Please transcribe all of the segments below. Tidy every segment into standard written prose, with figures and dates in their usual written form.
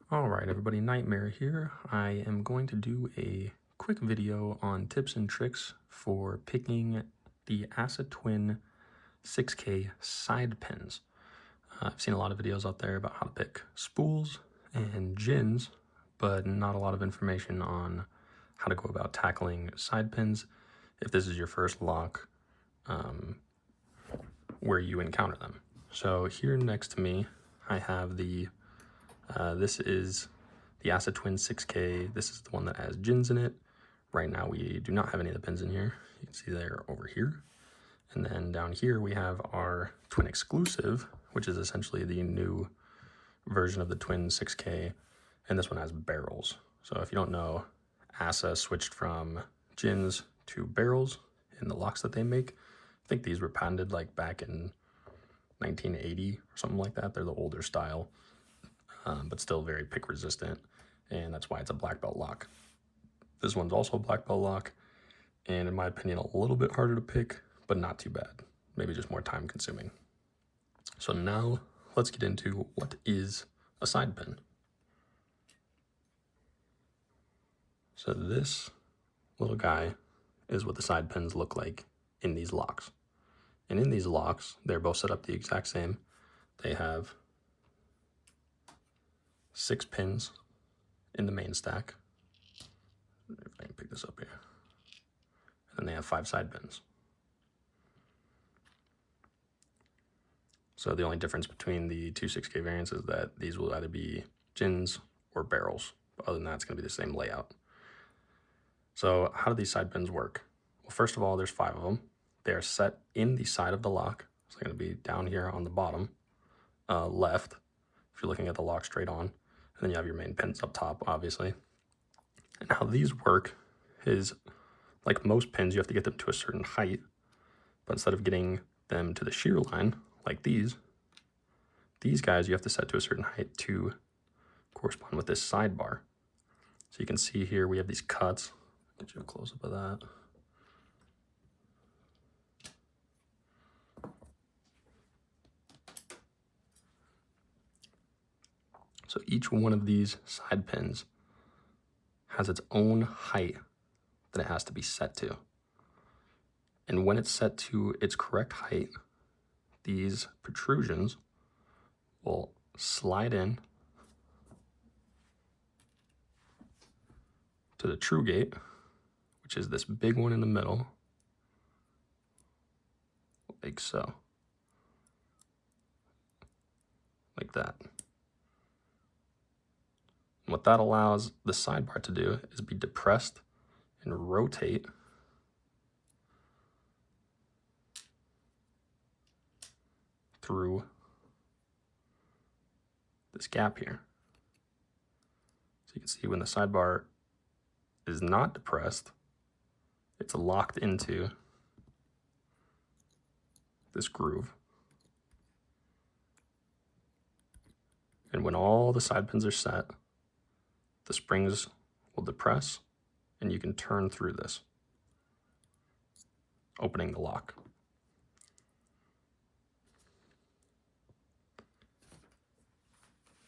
All right, everybody, Nightmare here. I am going to do a quick video on tips and tricks for picking the ASSA Twin 6K side pins. I've seen a lot of videos out there about how to pick spools and gins, but not a lot of information on how to go about tackling side pins if this is your first lock where you encounter them. So here next to me, I have this is the ASSA Twin 6K. This is the one that has gins in it. Right now we do not have any of the pins in here. You can see they're over here. And then down here we have our Twin exclusive, which is essentially the new version of the Twin 6K. And this one has barrels. So if you don't know, ASSA switched from gins to barrels in the locks that they make. I think these were patented like back in 1980 or something like that. They're the older style, but still very pick resistant. And that's why it's a black belt lock. This one's also a black belt lock, and in my opinion, a little bit harder to pick, but not too bad. Maybe just more time consuming. So now let's get into what is a side pin. So this little guy is what the side pins look like in these locks. And in these locks, they're both set up the exact same. They have 6 pins in the main stack. If I can pick this up here. And then they have 5 side pins. So the only difference between the two 6K variants is that these will either be gins or barrels. But other than that, it's going to be the same layout. So how do these side pins work? Well, first of all, there's 5 of them. They are set in the side of the lock. So they're going to be down here on the bottom left, if you're looking at the lock straight on. And then you have your main pins up top, obviously. And how these work is, like most pins, you have to get them to a certain height. But instead of getting them to the shear line, like these guys you have to set to a certain height to correspond with this sidebar. So you can see here we have these cuts. Get you a close-up of that. So each one of these side pins has its own height that it has to be set to. And when it's set to its correct height, these protrusions will slide in to the true gate, which is this big one in the middle, like so, like that. And what that allows the sidebar to do is be depressed and rotate through this gap here. So you can see when the sidebar is not depressed, it's locked into this groove. And when all the side pins are set, the springs will depress and you can turn through this, opening the lock.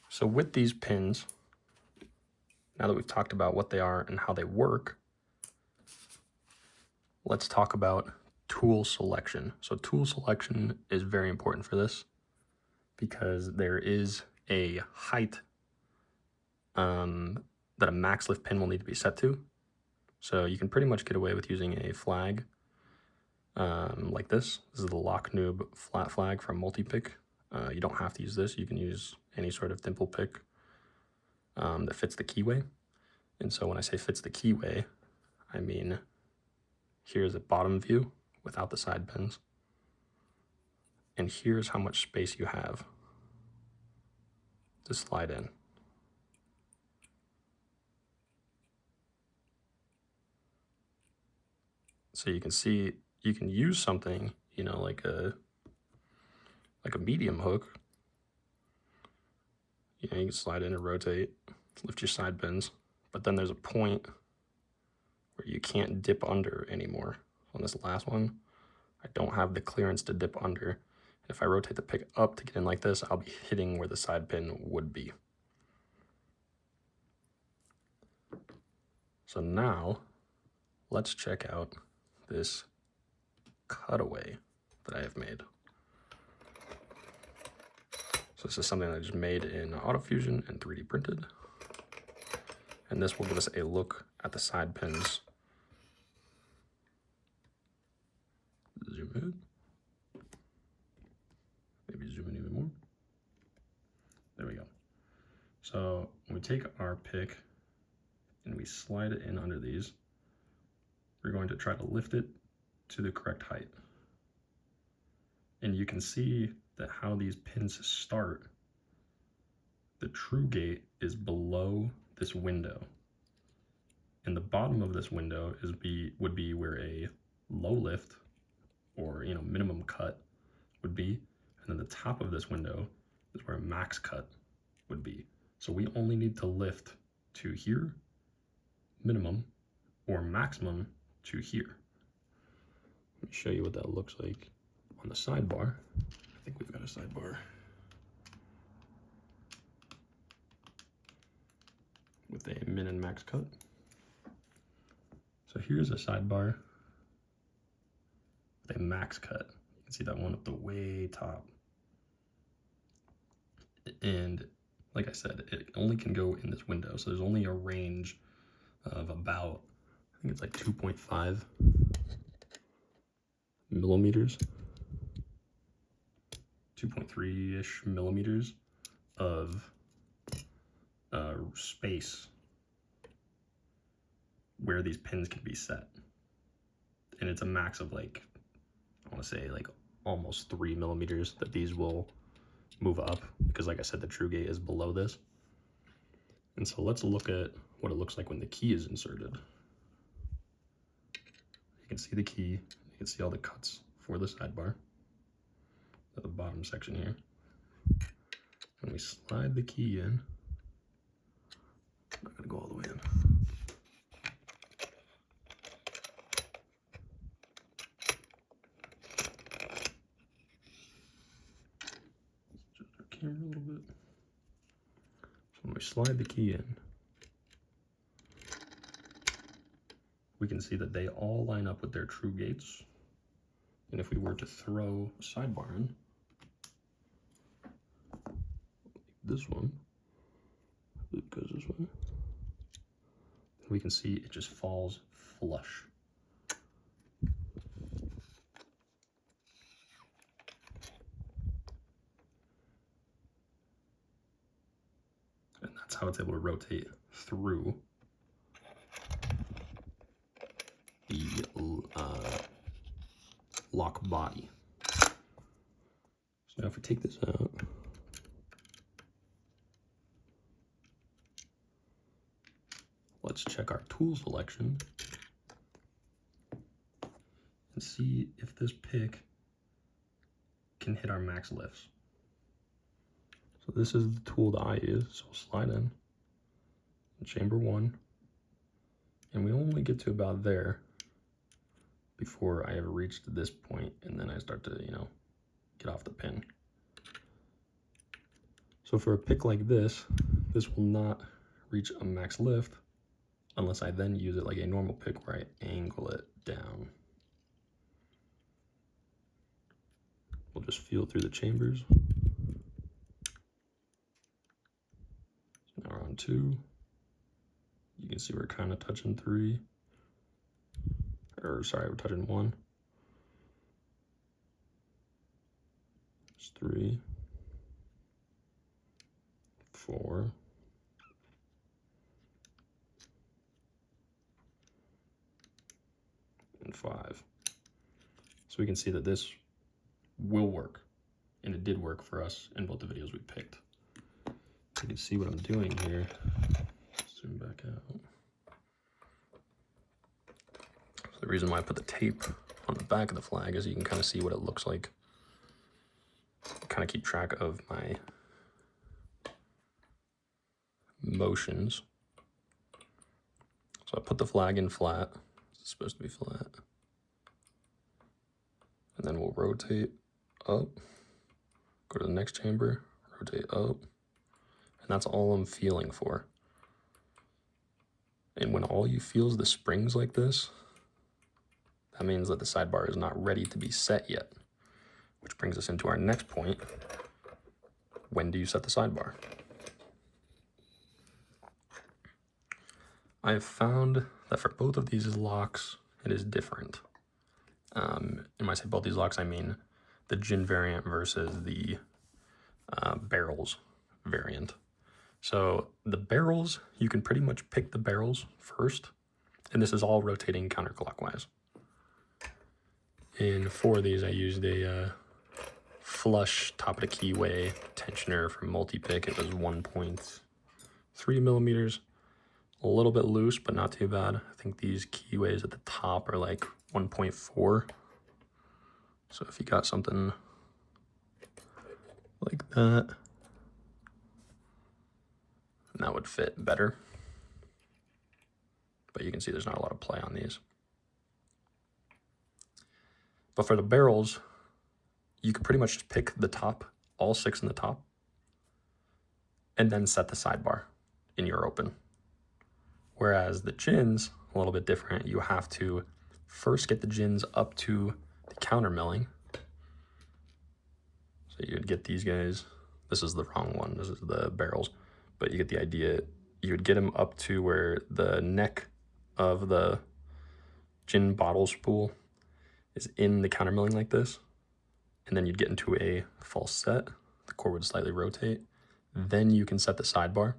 So with these pins, now that we've talked about what they are and how they work, let's talk about tool selection. So tool selection is very important for this because there is a height that a max lift pin will need to be set to. So you can pretty much get away with using a flag like this. This is the Lock Noob flat flag from Multi-Pick. You don't have to use this. You can use any sort of dimple pick that fits the keyway. And so when I say fits the keyway, I mean here's a bottom view without the side pins. And here's how much space you have to slide in. So you can see, you can use something, you know, like a medium hook. You know, you can slide in and rotate, lift your side pins, but then there's a point where you can't dip under anymore. On this last one, I don't have the clearance to dip under. If I rotate the pick up to get in like this, I'll be hitting where the side pin would be. So now let's check out this cutaway that I have made. So this is something I just made in AutoFusion and 3D printed. And this will give us a look at the side pins. Zoom in. Maybe zoom in even more. There we go. So when we take our pick and we slide it in under these, we're going to try to lift it to the correct height. And you can see that how these pins start, the true gate is below this window. And the bottom of this window would be where a low lift or minimum cut would be. And then the top of this window is where a max cut would be. So we only need to lift to here, minimum, or maximum to here. Let me show you what that looks like on the sidebar. I think we've got a sidebar with a min and max cut. So here's a sidebar with a max cut. You can see that one at the way top. And like I said, it only can go in this window. So there's only a range of about, I think it's like 2.5 millimeters, 2.3-ish millimeters of space where these pins can be set. And it's a max of like, I want to say like almost 3 millimeters that these will move up, because like I said, the true gate is below this. And so let's look at what it looks like when the key is inserted. You can see the key, you can see all the cuts for the sidebar at the bottom section here. And we slide the key in. I'm not gonna go all the way in. Adjust our camera a little bit. So when we slide the key in, we can see that they all line up with their true gates. And if we were to throw a sidebar in, like this one, it goes this way, we can see it just falls flush. And that's how it's able to rotate through the lock body. So now if we take this out, let's check our tool selection and see if this pick can hit our max lifts. So this is the tool that I use. So we'll slide in chamber 1, and we only get to about there before I ever reached this point, and then I start to, get off the pin. So for a pick like this will not reach a max lift unless I then use it like a normal pick where I angle it down. We'll just feel through the chambers. So now we're on 2. You can see we're kind of touching 3. Or sorry, we're touching 1. It's 3, 4, and 5. So we can see that this will work, and it did work for us in both the videos we picked. You can see what I'm doing here. Zoom back out. So the reason why I put the tape on the back of the flag is you can kind of see what it looks like. Kind of keep track of my motions. So I put the flag in flat. It's supposed to be flat. And then we'll rotate up, go to the next chamber, rotate up, and that's all I'm feeling for. And when all you feel is the springs like this, that means that the sidebar is not ready to be set yet. Which brings us into our next point. When do you set the sidebar? I have found that for both of these locks, it is different. And when I say both these locks, I mean the gin variant versus the barrels variant. So the barrels, you can pretty much pick the barrels first, and this is all rotating counterclockwise. And for these, I used a flush top of the keyway tensioner from Multi-Pick. It was 1.3 millimeters, a little bit loose, but not too bad. I think these keyways at the top are like 1.4. So if you got something like that, that would fit better. But you can see there's not a lot of play on these. But for the barrels, you can pretty much just pick the top, all 6 in the top, and then set the sidebar in your open. Whereas the gins, a little bit different. You have to first get the gins up to the counter milling. So you'd get these guys. This is the wrong one. This is the barrels. But you get the idea. You would get them up to where the neck of the gin bottle spool is in the counter milling like this. And then you'd get into a false set. The core would slightly rotate. Then you can set the sidebar.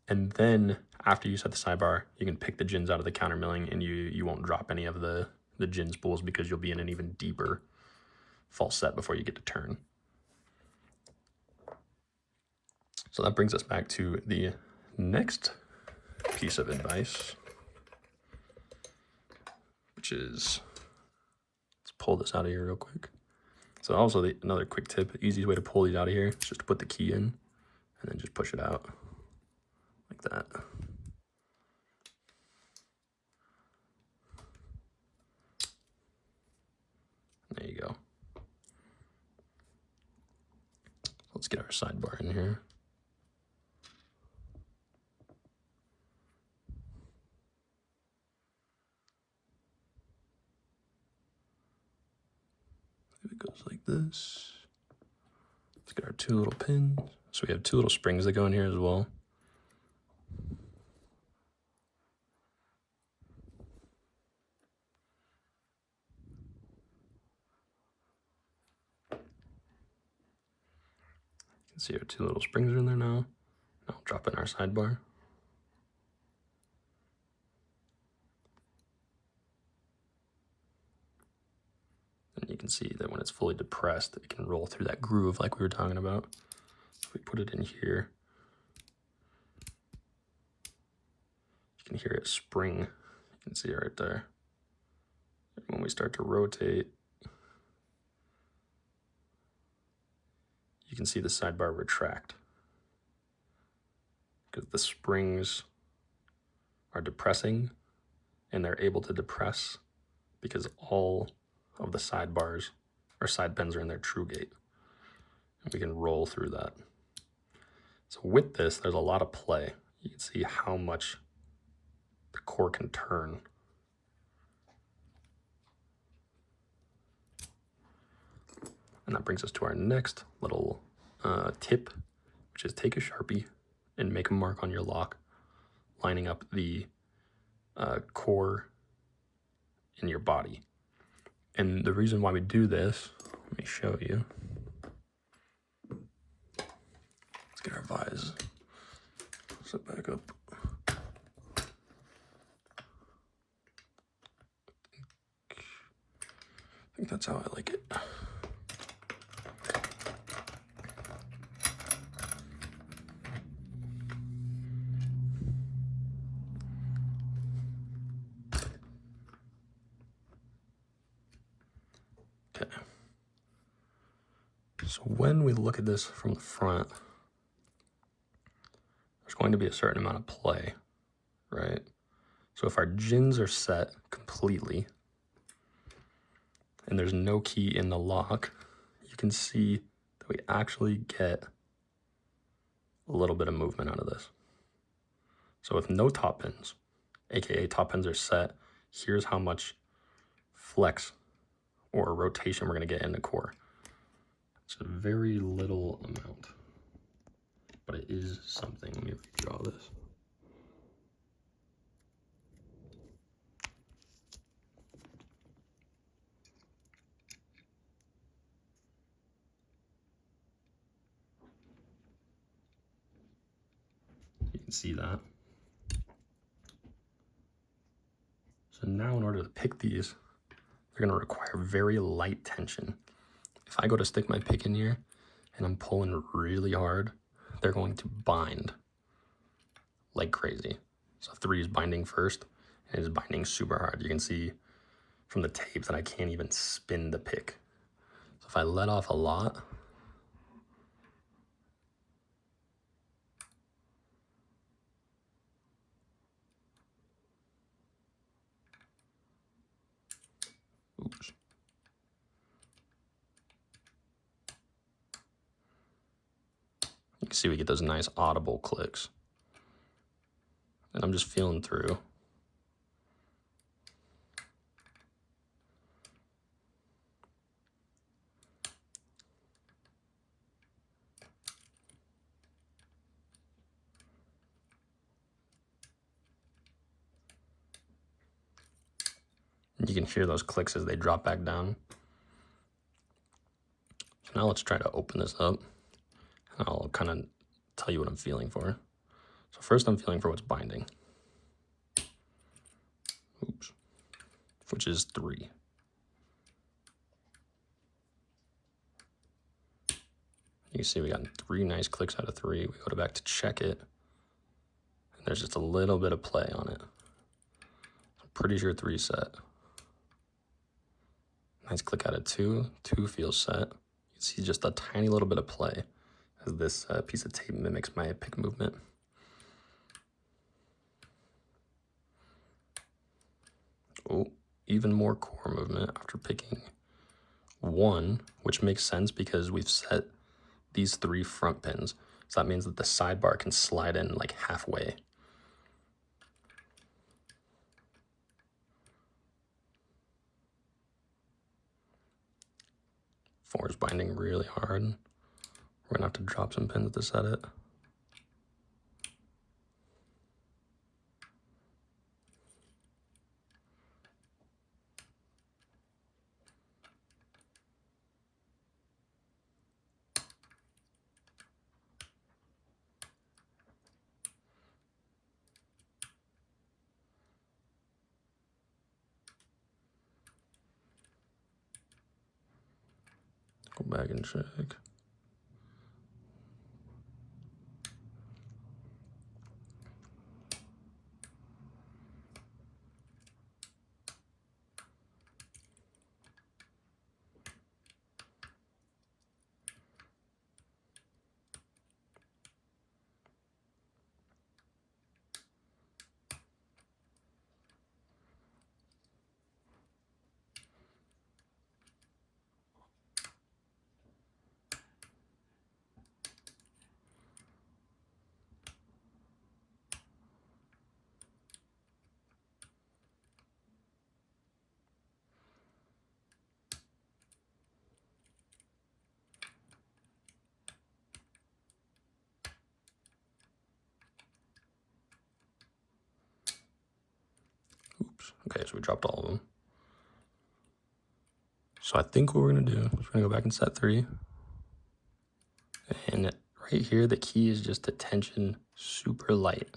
And then after you set the sidebar, you can pick the gins out of the counter milling, and you won't drop any of the gin spools because you'll be in an even deeper false set before you get to turn. So that brings us back to the next piece of advice, which is, let's pull this out of here real quick. So also another quick tip, easiest way to pull these out of here is just to put the key in and then just push it out like that. There you go. Let's get our sidebar in here. It goes like this. Let's get our 2 little pins. So we have 2 little springs that go in here as well. You can see our 2 little springs are in there now. Now we'll drop in our sidebar. And you can see that when it's fully depressed, it can roll through that groove like we were talking about. If we put it in here, you can hear it spring. You can see it right there. And when we start to rotate, you can see the sidebar retract because the springs are depressing, and they're able to depress because all of the sidebars or side pins are in their true gate, and we can roll through that. So with this, there's a lot of play. You can see how much the core can turn. And that brings us to our next little tip, which is take a Sharpie and make a mark on your lock, lining up the core in your body. And the reason why we do this, let me show you. Let's get our vise set back up. I think that's how I like it. Okay. So when we look at this from the front, there's going to be a certain amount of play, right? So if our gins are set completely and there's no key in the lock, you can see that we actually get a little bit of movement out of this. So with no top pins, aka top pins are set, here's how much flex or rotation we're going to get in the core. It's a very little amount, but it is something. Let me redraw this. You can see that. So now in order to pick these, they're going to require very light tension. If I go to stick my pick in here and I'm pulling really hard, they're going to bind like crazy. So 3 is binding first, and it's binding super hard. You can see from the tape that I can't even spin the pick. So if I let off a lot, oops. You can see we get those nice audible clicks. And I'm just feeling through. And you can hear those clicks as they drop back down. So now let's try to open this up. And I'll kind of tell you what I'm feeling for. So first I'm feeling for what's binding. Oops. Which is 3. You can see we got 3 nice clicks out of 3. We go back to check it, and there's just a little bit of play on it. I'm pretty sure 3 set. Nice click out of 2. 2 feels set. You can see just a tiny little bit of play as this piece of tape mimics my pick movement. Oh, even more core movement after picking 1, which makes sense because we've set these 3 front pins. So that means that the sidebar can slide in like halfway. Four is binding really hard. We're gonna have to drop some pins to set it. Go back and check. Oops. Okay, so we dropped all of them. So I think what we're gonna do is we're gonna go back and set 3. And right here, the key is just to tension super light,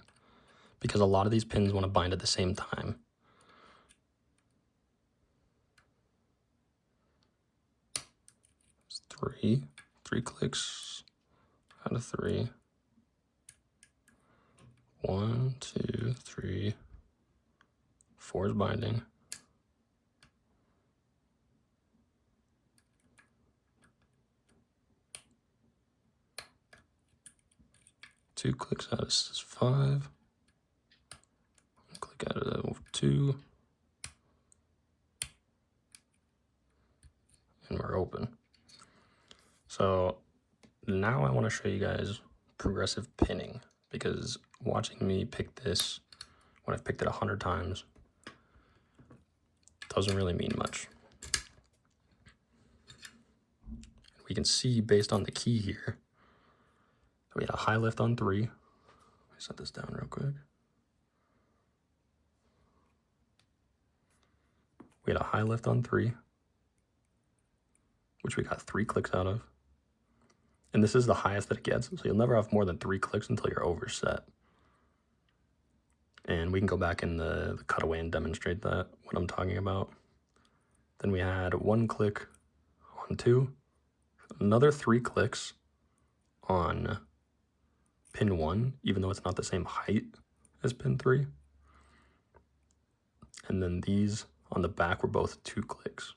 because a lot of these pins want to bind at the same time. It's 3 clicks out of 3. 1, 2, 3. 4 is binding. Two clicks out of 5. Click out of 2. And we're open. So now I want to show you guys progressive pinning. because watching me pick this when I've picked it 100 times doesn't really mean much. We can see based on the key here, we had a high lift on 3. Let me set this down real quick. We had a high lift on 3, which we got 3 clicks out of. And this is the highest that it gets, so you'll never have more than 3 clicks until you're overset. And we can go back in the cutaway and demonstrate that, what I'm talking about. Then we had 1 click on 2, another 3 clicks on pin 1, even though it's not the same height as pin 3. And then these on the back were both 2 clicks.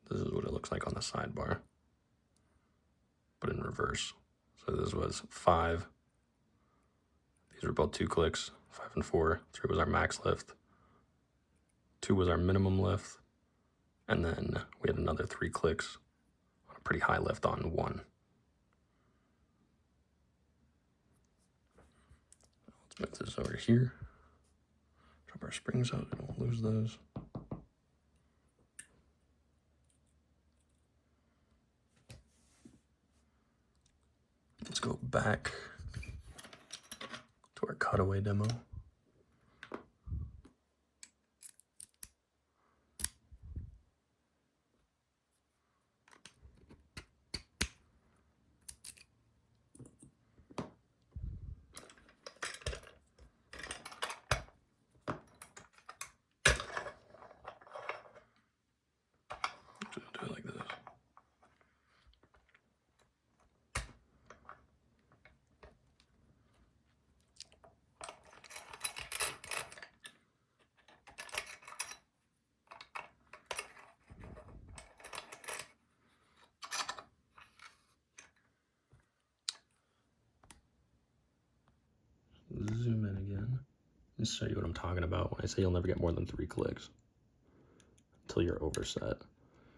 This is what it looks like on the sidebar, but in reverse. So this was 5. These were both 2 clicks, 5 and 4. 3 was our max lift. 2 was our minimum lift. And then we had another 3 clicks on a pretty high lift on 1. Let's move this over here. Drop our springs out, we don't lose those. Let's go back to our cutaway demo. Do it like this. Zoom in again and show you what I'm talking about when I say you'll never get more than 3 clicks until you're overset.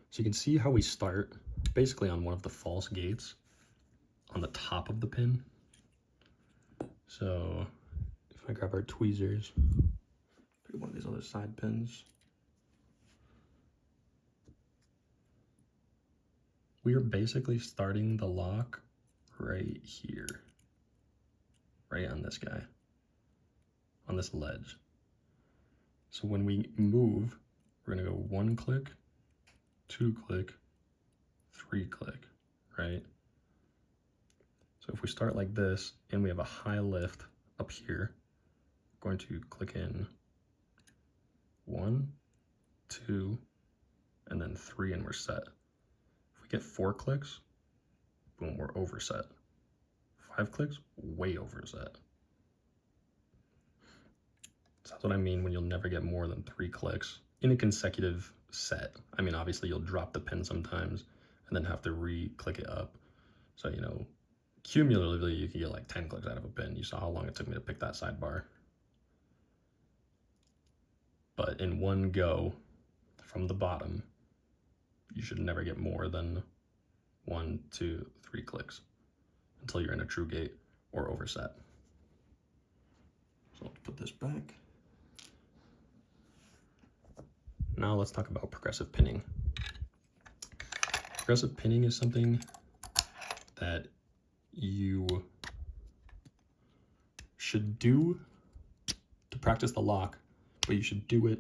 So you can see how we start basically on one of the false gates on the top of the pin. So if I grab our tweezers, pick one of these other side pins, we are basically starting the lock right here, right on this guy, on this ledge. So when we move, we're gonna go 1 click, 2 click, 3 click, right? So if we start like this and we have a high lift up here, we're going to click in 1, 2, and then 3, and we're set. If we get 4 clicks, boom, we're overset. 5 clicks, way overset. So that's what I mean when you'll never get more than 3 clicks in a consecutive set. I mean, obviously you'll drop the pin sometimes and then have to re-click it up. So, you know, cumulatively you can get like 10 clicks out of a pin. You saw how long it took me to pick that sidebar. But in one go from the bottom, you should never get more than 1, 2, 3 clicks until you're in a true gate or overset. So let's put this back. Now let's talk about progressive pinning. Progressive pinning is something that you should do to practice the lock, but you should do it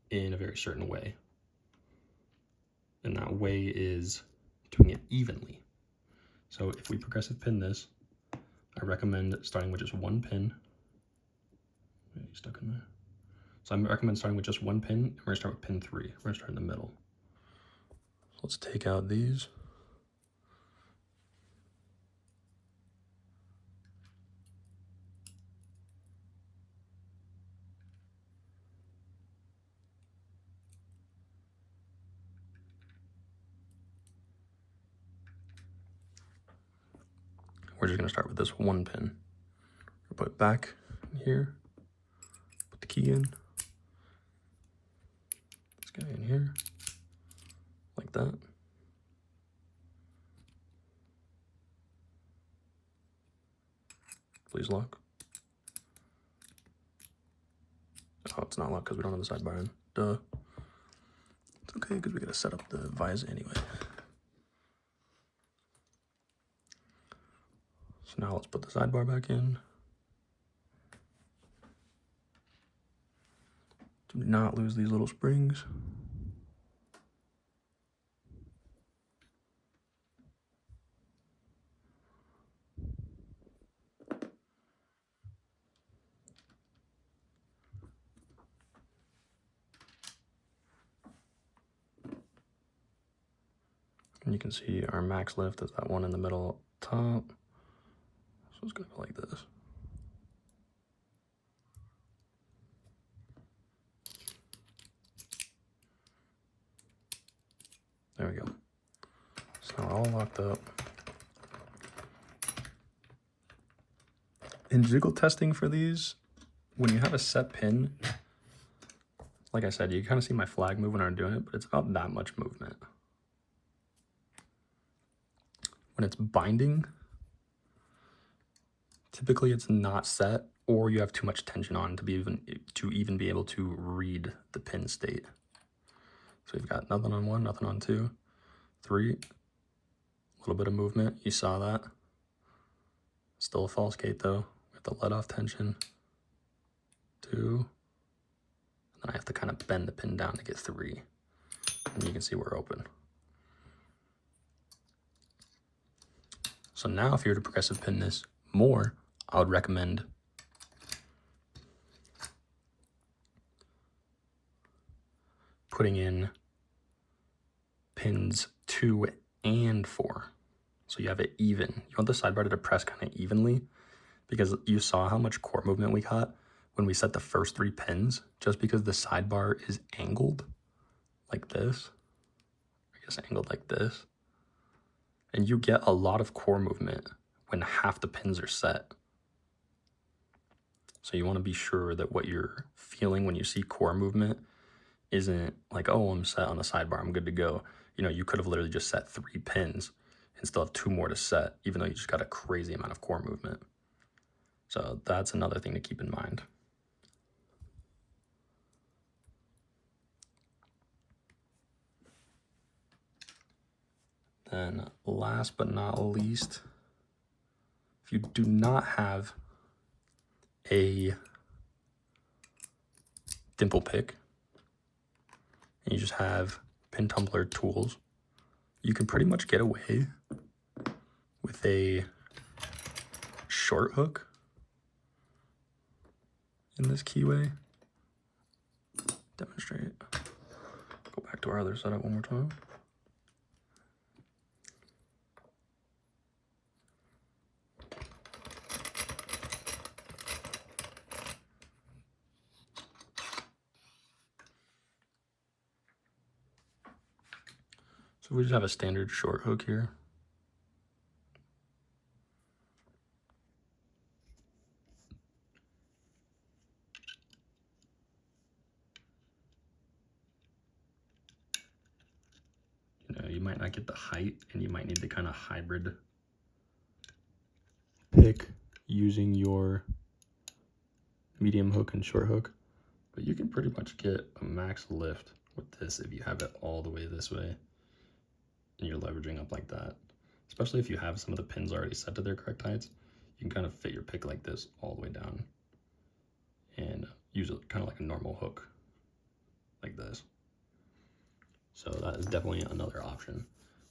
in a very certain way. And that way is doing it evenly. So if we progressive pin this, I recommend starting with just 1 pin. Wait, you stuck in there? So I recommend starting with just 1 pin, and we're gonna start with pin 3. We're gonna start in the middle. So let's take out these. We're just gonna start with this 1 pin. We'll put it back in here, put the key in. guy in here, like that. Please lock. Oh, it's not locked because we don't have the sidebar in. Duh. It's okay because we gotta set up the visor anyway. So now let's put the sidebar back in. Do not lose these little springs. And you can see our max lift is that one in the middle top. So it's gonna go like this. There we go. So now we're all locked up. In jiggle testing for these, when you have a set pin, like I said, you kind of see my flag move when I'm doing it, but it's about that much movement. When it's binding, typically it's not set, or you have too much tension on to even be able to read the pin state. So we've got nothing on 1, nothing on 2, 3, a little bit of movement. You saw that. Still a false gate though. We have to let off tension. 2, and then I have to kind of bend the pin down to get 3. And you can see we're open. So now if you were to progressive pin this more, I would recommend putting in pins 2 and 4. So you have it even. You want the sidebar to depress kind of evenly, because you saw how much core movement we got when we set the first 3 pins, just because the sidebar is angled like this. I guess angled like this. And you get a lot of core movement when half the pins are set. So you want to be sure that what you're feeling when you see core movement isn't like, oh, I'm set on the sidebar, I'm good to go. You know, you could have literally just set 3 pins and still have 2 more to set, even though you just got a crazy amount of core movement. So that's another thing to keep in mind. Then last but not least, if you do not have a dimple pick and you just have pin tumbler tools, you can pretty much get away with a short hook in this keyway. Demonstrate. Go back to our other setup one more time. So we just have a standard short hook here. You know, you might not get the height, and you might need to kind of hybrid pick using your medium hook and short hook, but you can pretty much get a max lift with this if you have it all the way this way and you're leveraging up like that. Especially if you have some of the pins already set to their correct heights, you can kind of fit your pick like this all the way down and use it kind of like a normal hook like this. So that is definitely another option.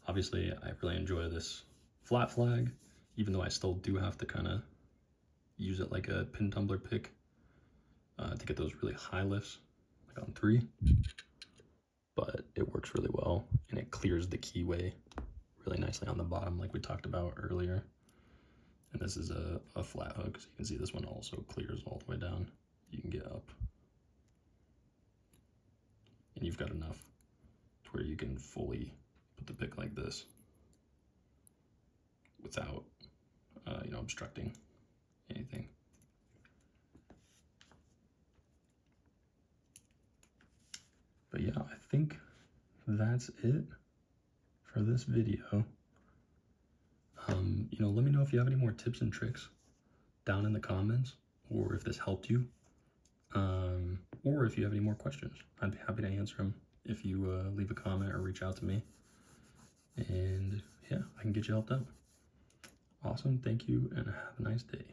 Obviously, I really enjoy this flat flag, even though I still do have to kind of use it like a pin tumbler pick to get those really high lifts, like on 3. But it works really well, and it clears the keyway really nicely on the bottom, like we talked about earlier. And this is a flat hook, so you can see this one also clears all the way down. You can get up, and you've got enough to where you can fully put the pick like this without, obstructing anything. But yeah, I think that's it for this video. You know, let me know if you have any more tips and tricks down in the comments, or if this helped you, or if you have any more questions. I'd be happy to answer them if you leave a comment or reach out to me. And yeah, I can get you helped out. Awesome, thank you, and have a nice day.